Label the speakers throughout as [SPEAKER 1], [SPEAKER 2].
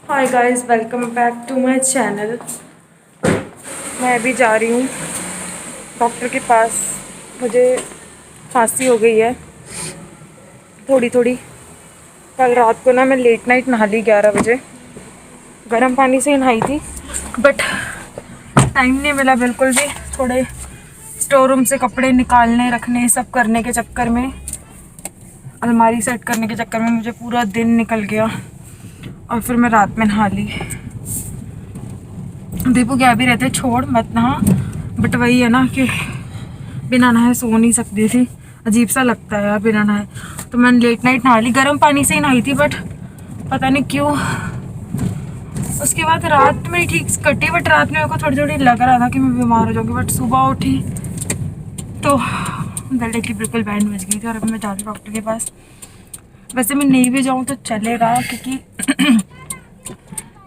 [SPEAKER 1] Hi guys, welcome back to my channel. मैं अभी जा रही हूँ डॉक्टर के पास। मुझे खांसी हो गई है थोड़ी थोड़ी। कल रात को ना मैं लेट नाइट नहा ली 11 बजे। गर्म पानी से ही नहाई थी, बट टाइम नहीं मिला बिल्कुल भी। थोड़े स्टोर रूम से कपड़े निकालने रखने सब करने के चक्कर में, अलमारी सेट करने के चक्कर में मुझे पूरा दिन निकल गया और फिर मैं रात में नहा ली। दीपू क्या भी रहते छोड़ मत नहा, बट वही है ना कि बिना नहाए सो नहीं सकती थी। अजीब सा लगता है यार बिना नहाए। तो मैंने लेट नाइट नहा ली, गर्म पानी से ही नहाई थी, बट पता नहीं क्यों उसके बाद रात में ठीक कटी। बट रात में मेरे को थोड़ी थोड़ी लग रहा था कि मैं बीमार हो जाऊँगी, बट सुबह उठी तो गले की बिल्कुल बैंड बज गई थी। और अब मैं जा रही हूँ डॉक्टर के पास। वैसे मैं नहीं भी जाऊँ तो चलेगा, क्योंकि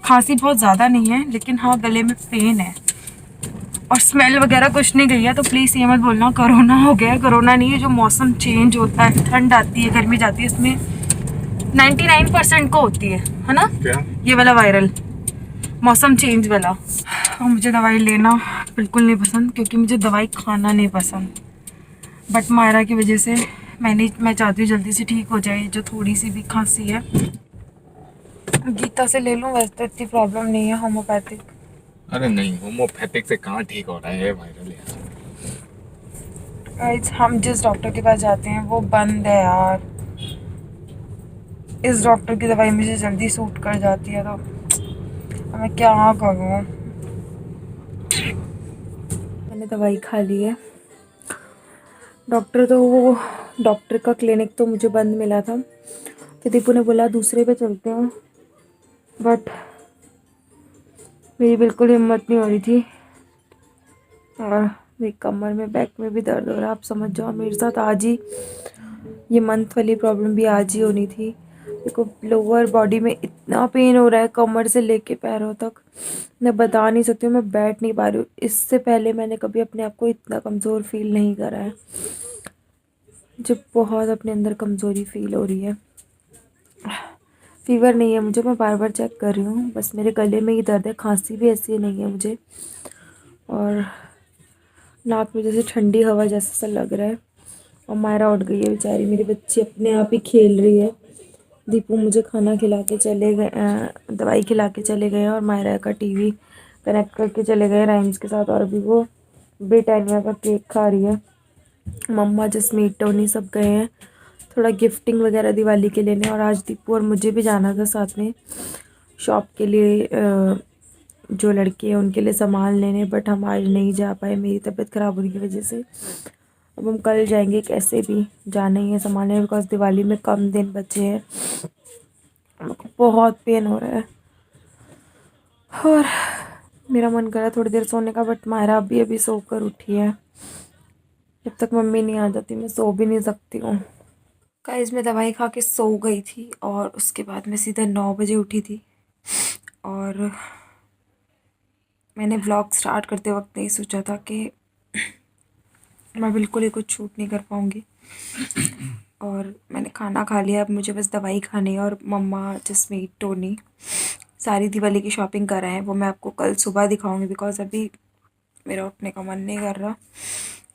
[SPEAKER 1] खांसी बहुत ज़्यादा नहीं है, लेकिन हाँ गले में पेन है और स्मेल वगैरह कुछ नहीं गई है। तो प्लीज़ ये मत बोलना कोरोना हो गया। कोरोना नहीं है, जो मौसम चेंज होता है, ठंड आती है गर्मी जाती है, इसमें 99% को होती है ना क्या? ये वाला वायरल मौसम चेंज वाला। और मुझे दवाई लेना बिल्कुल नहीं पसंद, क्योंकि मुझे दवाई खाना नहीं पसंद। बट मायरा की वजह से मैं चाहती हूँ जल्दी से ठीक हो जाए जो थोड़ी सी भी खांसी है। गीता से ले लूँ, वैसे तो इतनी प्रॉब्लम नहीं है होम्योपैथिक।
[SPEAKER 2] अरे नहीं, होम्योपैथिक से कहाँ ठीक हो रहा है वायरल यार।
[SPEAKER 1] गाइस, हम जिस डॉक्टर के पास जाते हैं वो बंद है यार। इस डॉक्टर की दवाई मुझे जल्दी सूट कर जाती है, तो मैं क्या करूँ। मैंने दवाई खा ली है। डॉक्टर का क्लिनिक तो मुझे बंद मिला था, तो दीपू ने बोला दूसरे पे चलते हैं, बट मेरी बिल्कुल हिम्मत नहीं हो रही थी। और मेरी कमर में बैक में भी दर्द हो रहा है। आप समझ जाओ, मेरे साथ आज ही ये मंथ वाली प्रॉब्लम भी आज ही होनी थी। देखो, लोअर बॉडी में इतना पेन हो रहा है, कमर से लेके पैरों तक, मैं बता नहीं सकती हूँ। मैं बैठ नहीं पा रही हूँ। इससे पहले मैंने कभी अपने आप को इतना कमज़ोर फील नहीं करा है। मुझे बहुत अपने अंदर कमज़ोरी फील हो रही है। फीवर नहीं है मुझे, मैं बार बार चेक कर रही हूँ, बस मेरे गले में ही दर्द है। खांसी भी ऐसी नहीं है मुझे, और नाक में जैसे ठंडी हवा जैसा सा लग रहा है। और मायरा उठ गई है बेचारी, मेरी बच्ची अपने आप ही खेल रही है। दीपू मुझे खाना खिला के चले गए, दवाई खिला के चले गए, और मायरा का टीवी कनेक्ट करके चले गए राइम्स के साथ। और अभी वो ब्रिटानिया का केक खा रही है। मम्मा जसमीत टोनी सब गए हैं थोड़ा गिफ्टिंग वगैरह दिवाली के लेने। और आज दीपू और मुझे भी जाना था साथ में शॉप के लिए, जो लड़के हैं उनके लिए सामान लेने, बट हम आज नहीं जा पाए मेरी तबीयत ख़राब होने की वजह से। अब हम कल जाएंगे, कैसे भी जाना ही है सामान लेने, बिकॉज दिवाली में कम दिन बचे हैं। बहुत पेन हो रहा है और मेरा मन कर रहा है थोड़ी देर सोने का, बट मायरा अभी अभी सोकर उठी है। जब तक मम्मी नहीं आ जाती मैं सो भी नहीं सकती हूँ। गाइस, मैं दवाई खा के सो गई थी और उसके बाद मैं सीधा 9 बजे उठी थी। और मैंने व्लॉग स्टार्ट करते वक्त नहीं सोचा था कि मैं बिल्कुल ही कुछ शूट नहीं कर पाऊँगी। और मैंने खाना खा लिया, अब मुझे बस दवाई खानी है। और मम्मा जसमीत टोनी सारी दिवाली की शॉपिंग कर रहे हैं, वो मैं आपको कल सुबह दिखाऊंगी, बिकॉज़ अभी मेरा उठने का मन नहीं कर रहा।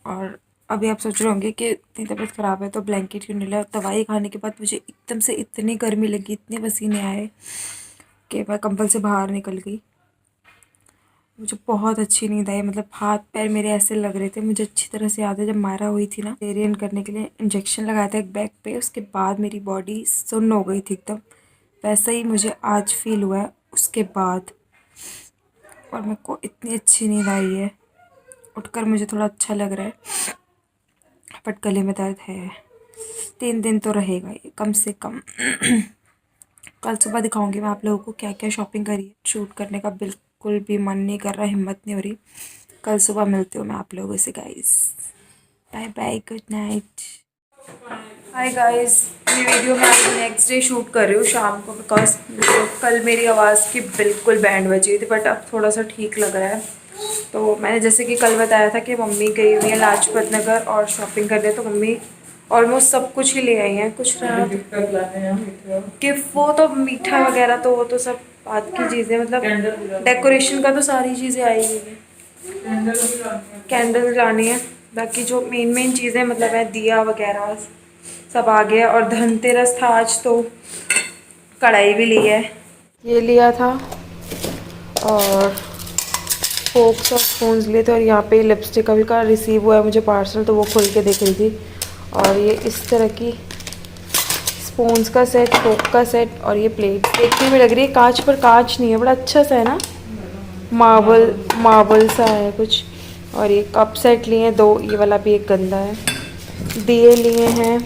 [SPEAKER 1] और अभी आप सोच रहे होंगे कि इतनी तबीयत ख़राब है तो ब्लैंकेट क्यों नहीं लिया। दवाई खाने के बाद मुझे एकदम से इतनी गर्मी लगी, इतने पसीने आए कि मैं कंबल से बाहर निकल गई। मुझे बहुत अच्छी नींद आई, मतलब हाथ पैर मेरे ऐसे लग रहे थे। मुझे अच्छी तरह से याद है जब मायरा हुई थी ना, सेरियन करने के लिए इंजेक्शन लगाया था एक बैक पे, उसके बाद मेरी बॉडी सुन्न हो गई थी एकदम। वैसा ही मुझे आज फील हुआ है उसके बाद, और मेरे को इतनी अच्छी नींद आई है। उठकर मुझे थोड़ा अच्छा लग रहा है, बट गले में दर्द है। 3 दिन तो रहेगा ये कम से कम। कल सुबह दिखाऊंगी मैं आप लोगों को क्या क्या शॉपिंग करी है। शूट करने का बिल्कुल भी मन नहीं कर रहा, हिम्मत नहीं हो रही। कल सुबह मिलती हूँ मैं आप लोगों से guys. Bye bye, good night. Hi guys, ये वीडियो मैं आपको नेक्स्ट डे शूट कर रही हूँ शाम को, बिकॉज कल मेरी आवाज़ की बिल्कुल बैंड बजी थी, बट अब थोड़ा सा ठीक लग रहा है। तो मैंने जैसे कि कल बताया था कि मम्मी गई हुई है लाजपत नगर और शॉपिंग कर रहे, तो मम्मी ऑलमोस्ट सब कुछ ही ले आई हैं, कुछ रहा गिफ्ट वो तो मीठा वगैरह तो वो तो सब बात की चीज़ें, मतलब डेकोरेशन का तो सारी चीज़ें आई हुई हैं। कैंडल लानी है, बाकी जो मेन मेन चीज़ें मतलब है दिया वगैरह सब आ गया। और धनतेरस था आज तो कढ़ाई भी ली है, ये लिया था और फोक्स और स्पून्स लिए थे। और यहाँ पे लिपस्टिक अभी का रिसीव हुआ है मुझे पार्सल, तो वो खोल के देख रही थी। और ये इस तरह की स्पून्स का सेट, फोक का सेट और ये प्लेट देखने में लग रही है कांच, पर कांच नहीं है, बड़ा अच्छा सा है ना, मार्बल मार्बल सा है कुछ। और ये कप सेट लिए हैं 2, ये वाला भी एक गंदा है। दिए लिए हैं,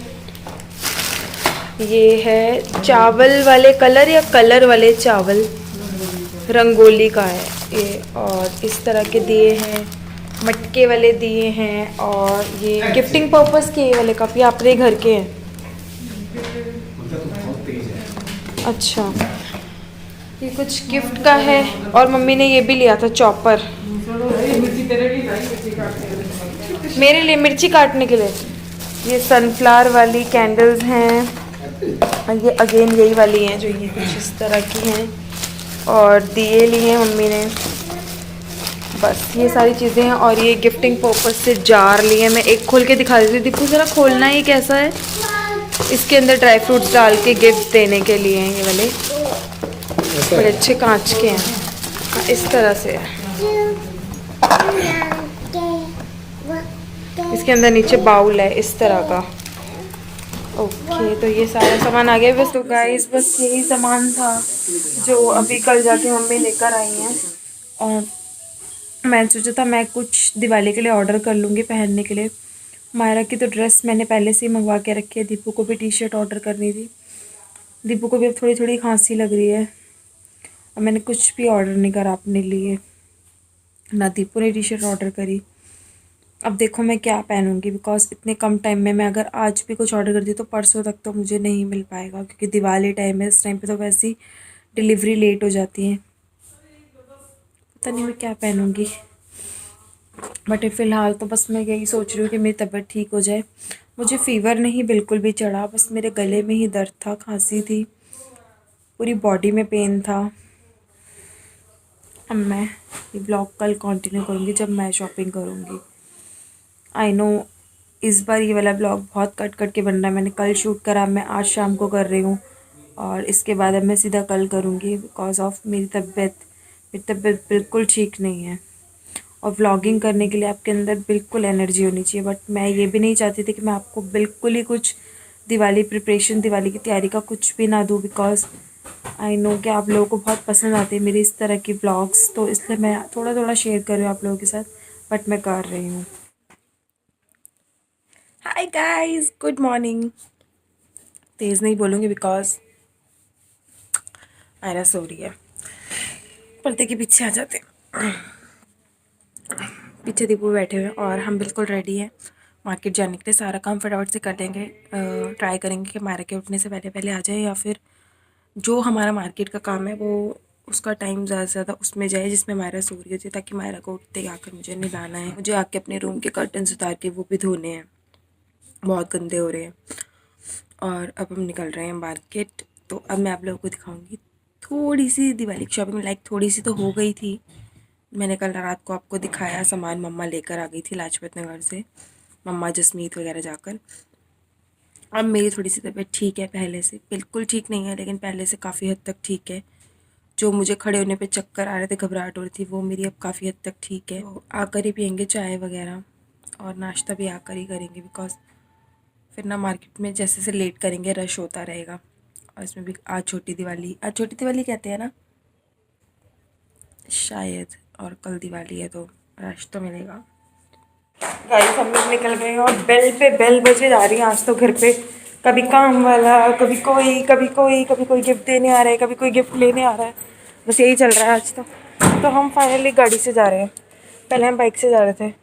[SPEAKER 1] ये है चावल वाले कलर या कलर वाले चावल, रंगोली का है ये। और इस तरह के दिए हैं, मटके वाले दिए हैं। और ये गिफ्टिंग पर्पस के ये वाले कप, ये अपने घर के हैं। अच्छा, ये कुछ गिफ्ट का है। और मम्मी ने ये भी लिया था चॉपर, मेरे लिए मिर्ची काटने के लिए। ये सनफ्लावर वाली कैंडल्स हैं, ये अगेन यही वाली हैं जो ये कुछ इस तरह की हैं। और दिए लिए हैं मम्मी ने, बस ये सारी चीज़ें हैं। और ये गिफ्टिंग पर्पस से जार लिए हैं, मैं एक खोल के दिखा देती हूँ। दीपू ज़रा खोलना, ये कैसा है, इसके अंदर ड्राई फ्रूट्स डाल के गिफ्ट देने के लिए हैं ये वाले, बड़े अच्छे कांच के हैं, इस तरह से है। इसके अंदर नीचे बाउल है इस तरह का। ओके, तो ये सारा सामान आ गया बस। तो गाइस बस यही सामान था जो अभी कल जाके मम्मी लेकर आई हैं। और मैंने सोचा था मैं कुछ दिवाली के लिए ऑर्डर कर लूँगी पहनने के लिए। मायरा की तो ड्रेस मैंने पहले से ही मंगवा के रखी है, दीपू को भी टी शर्ट ऑर्डर करनी थी। दीपू को भी अब थोड़ी थोड़ी खांसी लग रही है और मैंने कुछ भी ऑर्डर नहीं करा अपने लिए, ना दीपू ने टी शर्ट ऑर्डर करी। अब देखो मैं क्या पहनूंगी, बिकॉज इतने कम टाइम में मैं अगर आज भी कुछ ऑर्डर करती तो परसों तक तो मुझे नहीं मिल पाएगा, क्योंकि दिवाली टाइम है, इस टाइम पे तो वैसे ही डिलीवरी लेट हो जाती है। पता नहीं मैं क्या पहनूंगी, बट फ़िलहाल तो बस मैं यही सोच रही हूँ कि मेरी तबीयत ठीक हो जाए। मुझे फ़ीवर नहीं बिल्कुल भी चढ़ा, बस मेरे गले में ही दर्द था, खांसी थी, पूरी बॉडी में पेन था। अब मैं ये ब्लॉग कल कंटिन्यू करूँगी जब मैं शॉपिंग करूँगी। आई नो इस बार ये वाला ब्लॉग बहुत कट कट के बन रहा है, मैंने कल शूट करा, मैं आज शाम को कर रही हूँ और इसके बाद अब मैं सीधा कल करूँगी, बिकॉज ऑफ मेरी तबीयत बिल्कुल ठीक नहीं है। और व्लॉगिंग करने के लिए आपके अंदर बिल्कुल एनर्जी होनी चाहिए, बट मैं ये भी नहीं चाहती थी कि मैं आपको बिल्कुल ही कुछ दिवाली प्रिपरेशन, दिवाली की तैयारी का कुछ भी ना दूँ, बिकॉज आई नो कि आप लोगों को बहुत पसंद आते हैं मेरी इस तरह की ब्लॉग्स, तो इसलिए मैं थोड़ा थोड़ा शेयर कर रही हूँ आप लोगों के साथ, बट मैं कर रही हूँ। Hi guys, good morning. तेज़ नहीं बोलूँगी बिकॉज आयरा सो रही है। पर्दे के पीछे आ जाते हैं, पीछे दीपू बैठे हुए हैं और हम बिल्कुल रेडी हैं मार्केट जाने के लिए। सारा काम फटाफट से कर लेंगे, ट्राई करेंगे कि मायरा के उठने से पहले पहले आ जाए, या फिर जो हमारा मार्केट का काम है वो उसका टाइम ज़्यादा से ज़्यादा उसमें जाए जिसमें मायरा सो रही होती है, ताकि मायरा को उठते ही आकर मुझे नहलाना है, मुझे आके अपने रूम के कर्टन्स उतार के वो भी धोने हैं, बहुत गंदे हो रहे हैं। और अब हम निकल रहे हैं मार्केट, तो अब मैं आप लोगों को दिखाऊंगी थोड़ी सी दिवाली की शॉपिंग। लाइक थोड़ी सी तो हो गई थी, मैंने कल रात को आपको दिखाया, सामान मम्मा लेकर आ गई थी लाजपत नगर से, मम्मा जसमीत वगैरह जाकर। अब मेरी थोड़ी सी तबीयत ठीक है, पहले से बिल्कुल ठीक नहीं है लेकिन पहले से काफ़ी हद तक ठीक है। जो मुझे खड़े होने पे चक्कर आ रहे थे, घबराहट हो रही थी, वो मेरी अब काफ़ी हद तक ठीक है। तो आकर ही पियेंगे चाय वगैरह और नाश्ता भी आकर ही करेंगे, बिकॉज फिर ना मार्केट में जैसे से लेट करेंगे रश होता रहेगा। और इसमें भी आज छोटी दिवाली कहते हैं ना शायद, और कल दिवाली है तो रश तो मिलेगा। गाइस हम लोग निकल गए और बेल पे बेल बजे जा रही है आज तो घर पे, कभी काम वाला, कभी कोई गिफ्ट देने आ रहा है, कभी कोई गिफ्ट लेने आ रहा है, बस यही चल रहा है आज तो हम फाइनली गाड़ी से जा रहे हैं, पहले हम बाइक से जा रहे थे।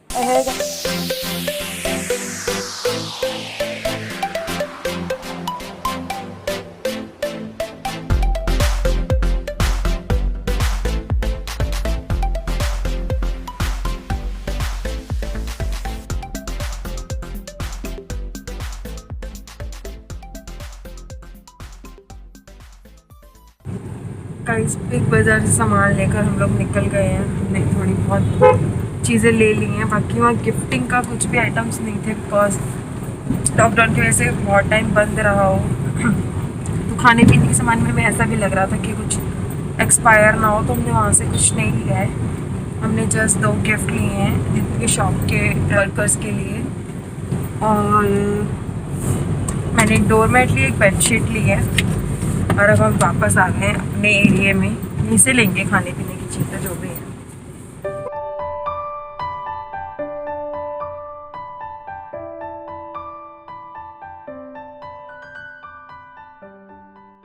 [SPEAKER 1] गाइस बिग बाज़ार से सामान लेकर हम लोग निकल गए हैं। हमने थोड़ी बहुत चीज़ें ले ली हैं, बाकी वहाँ गिफ्टिंग का कुछ भी आइटम्स नहीं थे बिकॉज लॉकडाउन की वजह से बहुत टाइम बंद रहा हो। तो खाने पीने के सामान में ऐसा भी लग रहा था कि कुछ एक्सपायर ना हो, तो हमने वहाँ से कुछ नहीं लिया है। हमने जस्ट 2 गिफ्ट लिए हैं जिनके शॉप के वर्कर्स के लिए, और मैंने एक डोरमेट ली, एक बेडशीट ली है, और अब हम वापस आ गए हैं अपने एरिया में। यहीं से लेंगे खाने पीने की चीज़ें जो भी है।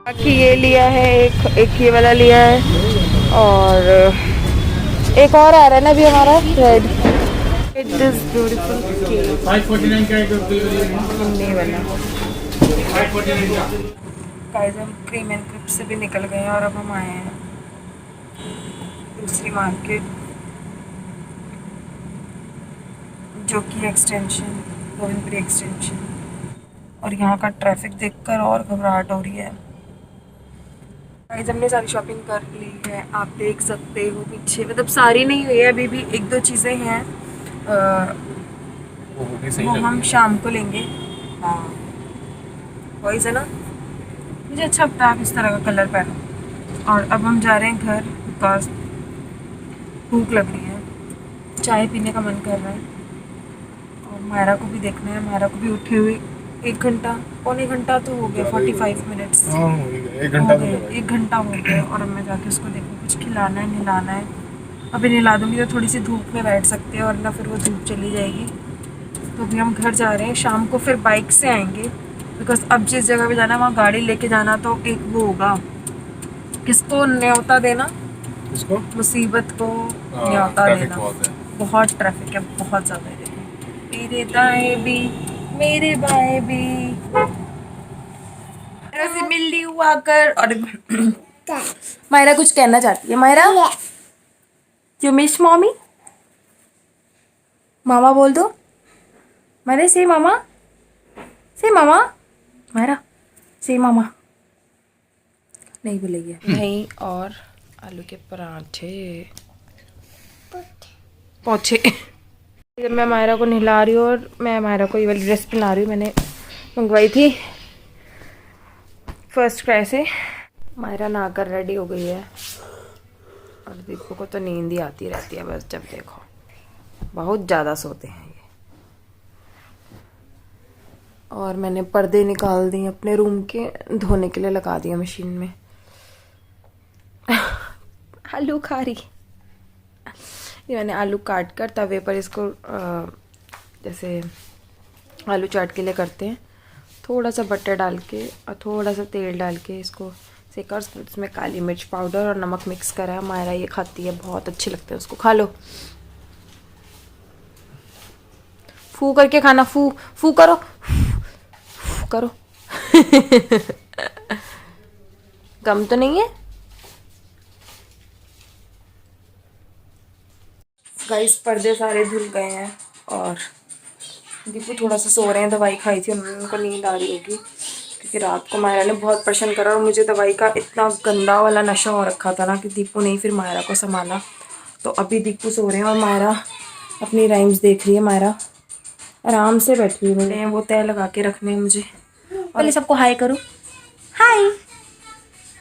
[SPEAKER 1] बाकी ये लिया है, एक ये वाला लिया है, और एक और आ रहा है ना अभी हमारा red. It is beautiful cake
[SPEAKER 2] 549 का एक
[SPEAKER 1] नहीं बना।
[SPEAKER 2] 549 का।
[SPEAKER 1] गाइस हम क्रीम एंड क्रिप से भी निकल गए हैं और अब हम आए हैं दूसरी मार्केट, जो कि एक्सटेंशन, गोविंदपुरी एक्सटेंशन। और यहाँ का ट्रैफिक देखकर और घबराहट हो रही है। गाइस हमने सारी शॉपिंग कर ली है, आप देख सकते हो पीछे, मतलब सारी नहीं हुई है, अभी भी 1-2 चीज़ें हैं। वो हम शाम को लेंगे। हाँ वही से ना, मुझे अच्छा लगता है आप इस तरह का कलर पहनो। और अब हम जा रहे हैं घर बिकॉज भूख लग रही है, चाय पीने का मन कर रहा है। और मायरा को भी देखना है, मायरा को भी उठे हुए 1 घंटा, पौने घंटा तो हो गया, 45 मिनट्स
[SPEAKER 2] 1 घंटा तो
[SPEAKER 1] 1 घंटा हो गया। और अब मैं जाके उसको देखूँ, कुछ खिलाना है, नहलाना है। अभी नहला दूँगी तो थोड़ी सी धूप में बैठ सकते हैं, और ना फिर वो धूप चली जाएगी। तो अभी हम घर जा रहे हैं, शाम को फिर बाइक से आएंगे बिकॉज अब जिस जगह पे जाना है वहाँ गाड़ी लेके जाना, तो एक वो होगा, किसको न्योता देना,
[SPEAKER 2] इसको
[SPEAKER 1] मुसीबत को न्योता देना। बहुत ट्रैफिक है, बहुत ज़्यादा है। मेरे दाएं भी मेरे बाएं भी मायरा से मिल ली हुआ कर। और मायरा कुछ कहना चाहती है। मायरा यू मिस मॉमी, मामा बोल दो। मायरा से मामा, से मामा, मायरा से मामा नहीं बोलेगी। दही और आलू के पराठे पौछे। जब मैं मायरा को नहला रही हूँ और मैं मायरा को ये वाली ड्रेस पहना रही हूँ, मैंने मंगवाई थी फर्स्ट क्राई से। मायरा नहाकर रेडी हो गई है, और दीपू को तो नींद ही आती रहती है बस, जब देखो बहुत ज़्यादा सोते हैं ये। और मैंने पर्दे निकाल दिए अपने रूम के, धोने के लिए लगा दिया मशीन में। आलू खा रही, ये मैंने आलू काट कर तवे पर इसको जैसे आलू चाट के लिए करते हैं, थोड़ा सा बटर डाल के और थोड़ा सा तेल डाल के इसको सेका, और इसमें काली मिर्च पाउडर और नमक मिक्स करा है। मायरा ये खाती है, बहुत अच्छे लगते हैं उसको, खा लो। फू करके खाना, फू फू करो, फू करो। गम तो नहीं है। गाइस पर्दे सारे धुल गए हैं, और दीपू थोड़ा सा सो रहे हैं, दवाई खाई थी उनको नींद आ रही होगी, क्योंकि रात को मायरा ने बहुत परेशान करा, और मुझे दवाई का इतना गंदा वाला नशा हो रखा था ना कि दीपू ने ही फिर मायरा को संभाला। तो अभी दीपू सो रहे हैं और मायरा अपनी राइम्स देख रही है। मायरा आराम से बैठी हुई, मैंने वो तय लगा के रखने हैं मुझे। पहले सबको हाय करो, हाय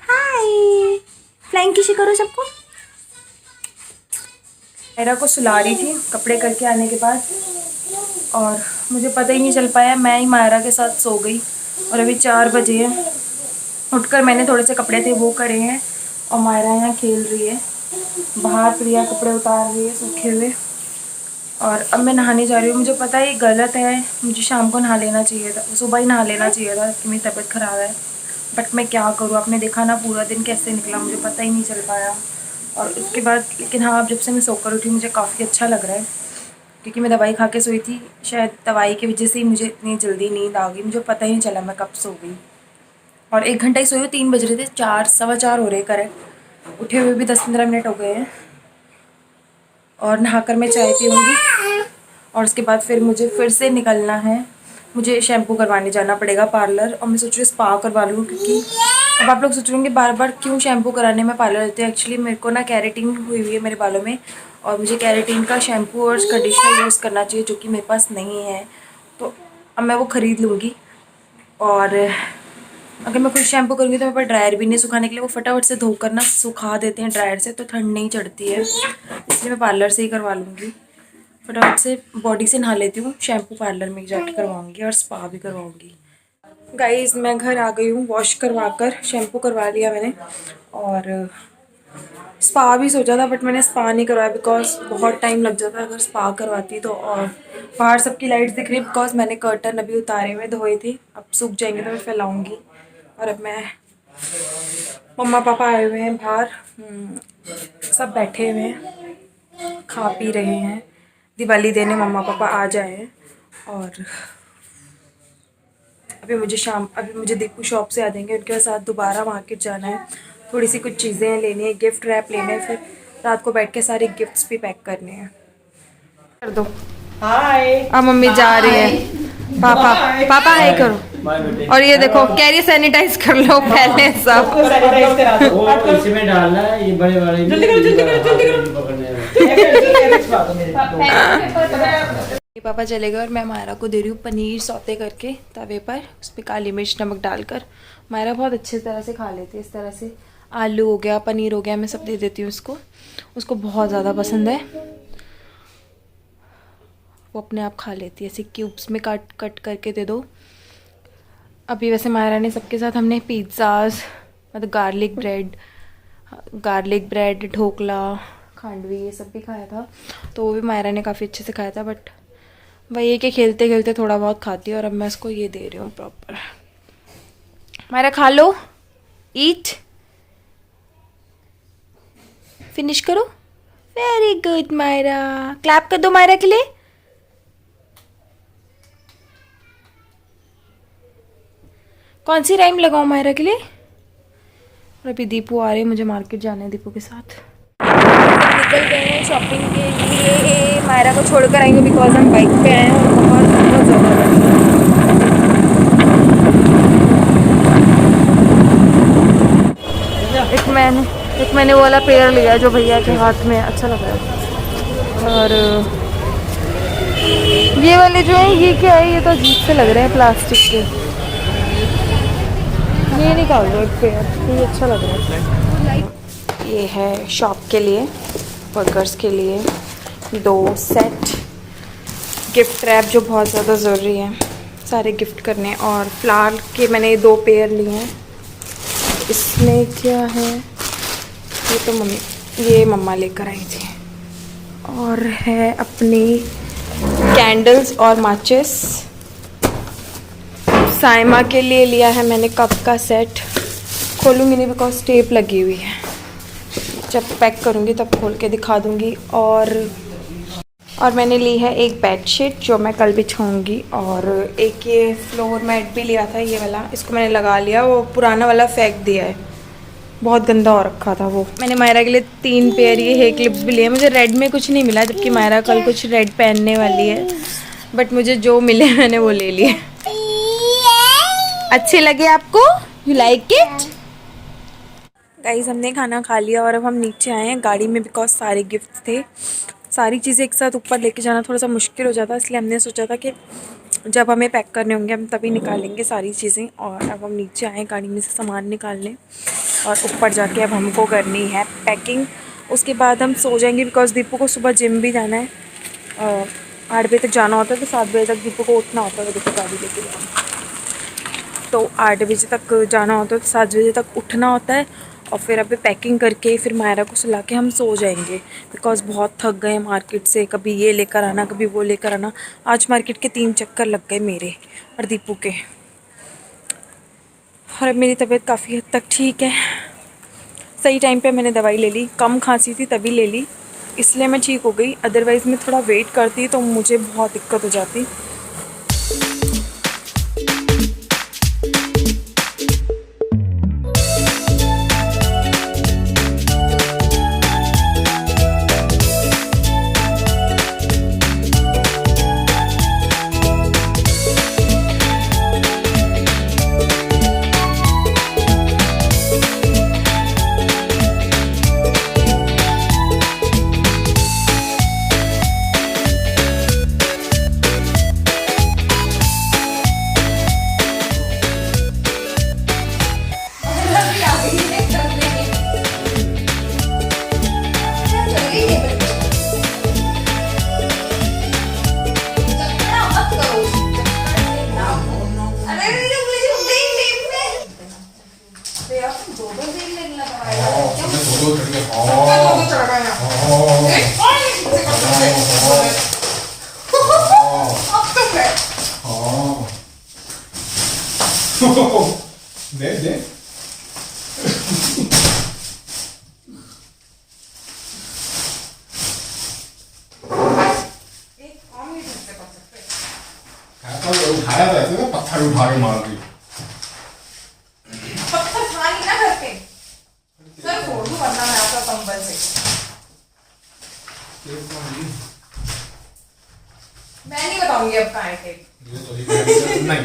[SPEAKER 1] हाय, फ्लाइंग किसी करो सबको। मायरा को सुला रही थी कपड़े करके आने के बाद, और मुझे पता ही नहीं चल पाया, मैं ही मायरा के साथ सो गई। और अभी 4 बजे हैं, उठकर मैंने थोड़े से कपड़े थे वो करे हैं, और मायरा यहाँ खेल रही है बाहर, प्रिया कपड़े उतार रही है सूखे हुए। और अब मैं नहाने जा रही हूँ। मुझे पता है ये गलत है, मुझे शाम को नहा लेना चाहिए था, सुबह ही नहा लेना चाहिए था कि मेरी तबीयत ख़राब है, बट मैं क्या करूँ। आपने देखा ना पूरा दिन कैसे निकला, मुझे पता ही नहीं चल पाया। और उसके बाद लेकिन हाँ, अब जब से मैं सोकर उठी मुझे काफ़ी अच्छा लग रहा है, क्योंकि मैं दवाई खा के सोई थी, शायद दवाई की वजह से ही मुझे इतनी जल्दी नींद आ गई, मुझे पता ही नहीं चला मैं कब सो गई। और 1 घंटा ही सोई हूँ, 3 बज रहे थे, 4 सवा 4 हो रहे करेक्ट, उठे हुए भी 10-15 मिनट हो गए हैं। और नहाकर मैं चाय पीऊँगी, और उसके बाद फिर मुझे फिर से निकलना है, मुझे शैम्पू करवाने जाना पड़ेगा पार्लर, और मैं सोच रही हूँ स्पा करवा लूँ, क्योंकि अब आप लोग सोच रहे होंगे बार बार क्यों शैम्पू कराने में पार्लर जाते हैं। एक्चुअली मेरे को ना कैरेटीन हुई हुई है मेरे बालों में, और मुझे कैरेटीन का शैम्पू और कंडीशनर यूज़ करना चाहिए, जो कि मेरे पास नहीं है। तो अब मैं वो ख़रीद लूँगी। और अगर मैं खुद शैम्पू करूँगी तो मेरे पास ड्रायर भी नहीं सुखाने के लिए, वो फटाफट से धोकर ना सुखा देते हैं ड्रायर से, तो ठंड नहीं चढ़ती है। इसलिए मैं पार्लर से ही करवा लूँगी। फटाफट से बॉडी से नहा लेती हूँ, शैम्पू पार्लर में जाके करवाऊँगी और स्पा भी करवाऊँगी। गाइस मैं घर आ गई हूँ, वॉश करवा कर शैम्पू करवा लिया मैंने, और स्पा भी सोचा था बट मैंने स्पा नहीं करवाया बिकॉज बहुत टाइम लग जाता अगर स्पा करवाती तो। और बाहर सबकी लाइट्स दिख रही है बिकॉज मैंने कर्टन अभी उतारे हुए धोए थे, अब सूख जाएंगे तो मैं फैलाऊँगी। और अब मैं मम्मा पापा आए हुए हैं बाहर, सब बैठे हुए हैं खा पी रहे हैं। दिवाली देने मम्मा पापा आ जाए हैं। और अभी मुझे दीपू शॉप से आ जाएंगे, उनके साथ दोबारा मार्केट जाना है, थोड़ी सी कुछ चीज़ें लेनी है, गिफ्ट रैप लेने हैं, फिर रात को बैठ के सारे गिफ्ट्स भी पैक करने हैं। कर दो हाय। अब मम्मी जा रही है, पापा पापा हाय करो। और ये देखो कैरी सैनिटाइज कर लो पहले सब।
[SPEAKER 3] वो इसमें डालना है, ये बड़े बड़े जल्दी करो
[SPEAKER 1] पापा चले गए और मैं मायरा को दे रही हूँ पनीर सौते करके तवे पर, उस पर काली मिर्च नमक डालकर। मायरा बहुत अच्छे तरह से खा लेती है इस तरह से, आलू हो गया पनीर हो गया मैं सब दे देती हूँ उसको, उसको बहुत ज़्यादा पसंद है, वो अपने आप खा लेती है। ऐसे क्यूब्स में कट कट करके दे दो। अभी वैसे मायरा ने सबके साथ हमने पिज़्ज़ाज मतलब गार्लिक ब्रेड ढोकला खांडवी ये सब भी खाया था, तो वो भी मायरा ने काफ़ी अच्छे से खाया था। बट वही है कि खेलते खेलते थोड़ा बहुत खाती है। और अब मैं इसको ये दे रही हूँ प्रॉपर। मायरा खा लो, ईट, फिनिश करो। वेरी गुड मायरा, क्लैप कर दो मायरा के लिए। कौन सी राइम लगाऊं मायरा के लिए। और अभी दीपू आ रहे हैं, मुझे मार्केट जाना है दीपू के साथ। निकल गए हैं शॉपिंग के लिए, मायरा को छोड़कर आएंगे बिकॉज हम बाइक पे आए हैं और बहुत ज़्यादा एक मैंने वो वाला पेड़ लिया जो भैया के हाथ में अच्छा लग रहा है। और ये वाले जो है ये क्या है, ये तो अजीब से लग रहे हैं प्लास्टिक के, ये निकाल दो एक पेड़, ये अच्छा लग रहा है। ये है शॉप के लिए, वर्कर्स के लिए 2 सेट, गिफ्ट रैप जो बहुत ज़्यादा ज़रूरी है, सारे गिफ्ट करने। और फ्लावर के मैंने 2 पेयर लिए हैं। इसमें क्या है, ये तो ये मम्मा लेकर आई थी। और है अपनी कैंडल्स और माचिस। साइमा के लिए लिया है मैंने कप का सेट, खोलूँगी नहीं बिकॉज टेप लगी हुई है, जब पैक करूँगी तब खोल के दिखा दूँगी। और मैंने ली है एक बेडशीट जो मैं कल बिछाऊँगी, और एक ये फ्लोर मैट भी लिया था ये वाला, इसको मैंने लगा लिया, वो पुराना वाला फेंक दिया है, बहुत गंदा हो रखा था वो। मैंने मायरा के लिए 3 पेयर ये हेयर क्लिप्स भी लिए। मुझे रेड में कुछ नहीं मिला जबकि मायरा कल कुछ रेड पहनने वाली है, बट मुझे जो मिले मैंने वो ले लिए। अच्छे लगे आपको, यू लाइक इट। गाइस हमने खाना खा लिया और अब हम नीचे आए हैं गाड़ी में बिकॉज सारे गिफ्ट्स थे। सारी चीज़ें एक साथ ऊपर लेके जाना थोड़ा सा मुश्किल हो जाता, इसलिए हमने सोचा था कि जब हमें पैक करने होंगे हम तभी निकालेंगे सारी चीज़ें। और अब हम नीचे आए गाड़ी में से सामान निकालने, और ऊपर जाके अब हमको करनी है पैकिंग। उसके बाद हम सो जाएंगे बिकॉज दीपू को सुबह जिम भी जाना है, 8 बजे तक जाना होता है, तो 7 बजे तक दीपू को उठना होता है, दीपू गाड़ी लेके जाना, तो 8 बजे तक जाना होता है, तो 7 बजे तक उठना होता है। और फिर अभी पैकिंग करके फिर मायरा को सुला के हम सो जाएंगे बिकॉज बहुत थक गए मार्केट से, कभी ये लेकर आना कभी वो लेकर आना। आज मार्केट के 3 चक्कर लग गए मेरे और दीपू के। और अब मेरी तबीयत काफ़ी हद तक ठीक है, सही टाइम पे मैंने दवाई ले ली, कम खांसी थी तभी ले ली, इसलिए मैं ठीक हो गई। अदरवाइज़ मैं थोड़ा वेट करती तो मुझे बहुत दिक्कत हो जाती।
[SPEAKER 4] दो करके
[SPEAKER 1] चढ़ गया
[SPEAKER 4] दे दे उठाया था ऐसे ना, पत्थर उठा के मार दी।
[SPEAKER 1] पत्थर था नहीं ना घर पे, सर फोड़ दूं वरना मैं आपका कंबल से। मैं नहीं बताऊंगी अब कहाँ है टेप।
[SPEAKER 4] नहीं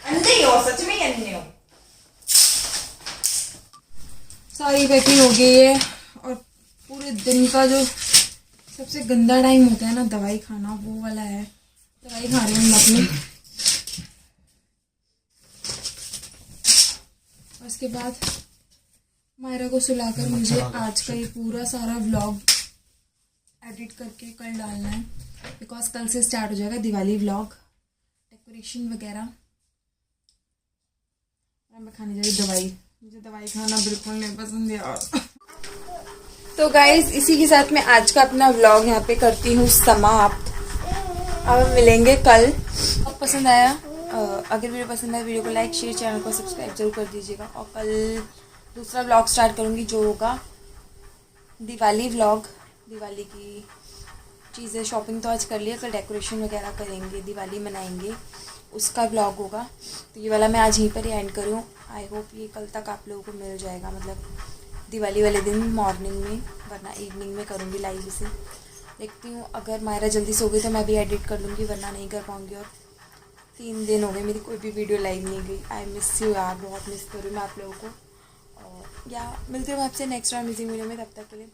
[SPEAKER 1] अंधे ही हो, सच में ही अंधे हो। सारी पैकिंग हो गई है और पूरे दिन का जो सबसे गंदा टाइम होता है ना दवाई खाना, वो वाला है। दवाई खा रही हूँ मैं अपनी। उसके बाद मायरा को सुलाकर मुझे आज का ये पूरा सारा व्लॉग एडिट करके कल डालना है, बिकॉज कल से स्टार्ट हो जाएगा दिवाली व्लॉग, डेकोरेशन वगैरह। और मैं खाने जा रही दवाई, मुझे दवाई खाना बिल्कुल नहीं पसंद यार। तो गाइज इसी के साथ मैं आज का अपना व्लॉग यहाँ पे करती हूँ समाप्त। अब हम मिलेंगे कल। अब पसंद आया, अगर वीडियो पसंद आया वीडियो को लाइक शेयर, चैनल को सब्सक्राइब जरूर कर दीजिएगा। और कल दूसरा व्लॉग स्टार्ट करूँगी जो होगा दिवाली व्लॉग। दिवाली की चीज़ें शॉपिंग तो आज कर लिया, कल डेकोरेशन वगैरह करेंगे, दिवाली मनाएंगे, उसका व्लॉग होगा। तो ये वाला मैं आज यहीं पर ही एंड करूँ। आई होप ये कल तक आप लोगों को मिल जाएगा, मतलब दिवाली वाले दिन मॉर्निंग में, वरना इवनिंग में करूँगी लाइव इसे। देखती हूँ, अगर मायरा जल्दी सो गई तो मैं भी एडिट कर लूँगी, वरना नहीं कर पाऊँगी। और 3 दिन हो गए मेरी कोई भी वीडियो लाइव नहीं गई। आई मिस यू यार, बहुत मिस करूँ मैं आप लोगों को। और या मिलती हूँ आपसे नेक्स्ट टाइम अमेजिंग वीडियो में, तब तक के लिए